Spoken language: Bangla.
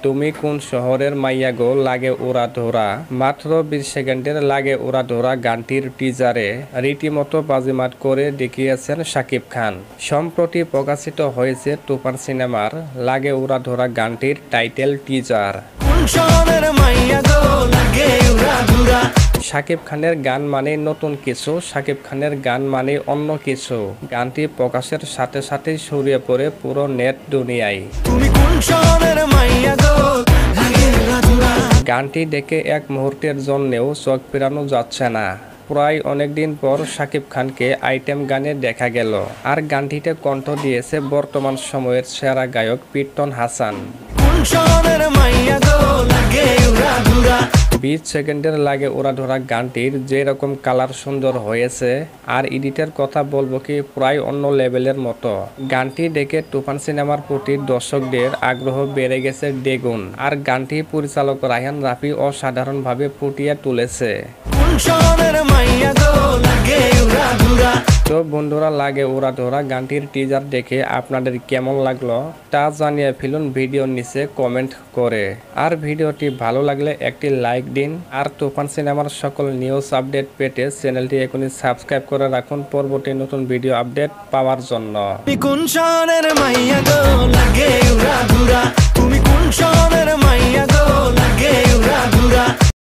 তুমি কোন শহরের মাইয়া গো লাগে ওরা ধরা। মাত্র 20 সেকেন্ডের লাগে ওরা ধরা গানটির টিজারে রীতিমতো বাজিমাত করে দেখিয়েছেন শাকিব খান। সম্প্রতি প্রকাশিত হয়েছে তুফান সিনেমার লাগে ওরা ধরা গানটির টাইটেল টিজার। শাকিব খানের গান মানে নতুন কিছু, শাকিব খানের গান মানে অন্য কিছু। গানটি প্রকাশের সাথে সাথেই ছড়িয়ে পড়ে পুরো নেট দুনিয়ায়। গানটি দেখে এক মুহূর্তের জন্যেও চোখ ফেরানো যাচ্ছে না। প্রায় অনেকদিন পর শাকিব খানকে আইটেম গানে দেখা গেল, আর গানটিতে কণ্ঠ দিয়েছে বর্তমান সময়ের সেরা গায়ক পিটন হাসান। 20 সেকেন্ডের লাগে ওরা ধরা গানটির যেরকম কালার সুন্দর হয়েছে, আর এডিটের কথা বলবো কি প্রায় অন্য লেভেলের মতো। গানটি দেখে তুফান সিনেমার প্রতি দর্শকদের আগ্রহ বেড়ে গেছে দ্বিগুণ, আর গানটি পরিচালক রায়হান রাফি অসাধারণভাবে ফুটিয়ে তুলেছে। তো বন্ধুরা, লাগে ওরা ধরা গানটির টিজার দেখে আপনাদের কেমন লাগলো তা জানিয়ে ফেলুন ভিডিওর নিচে কমেন্ট করে। আর ভিডিওটি ভালো লাগলে একটি লাইক দিন, আর তুফান সিনেমার সকল নিউজ আপডেট পেতে চ্যানেলটি এখনই সাবস্ক্রাইব করে রাখুন পরবর্তী নতুন ভিডিও আপডেট পাওয়ার জন্য। কোন শহরের মাইয়া গো লাগে ওরা ধরা, তুমি কোন শহরের মাইয়া গো লাগে ওরা ধরা।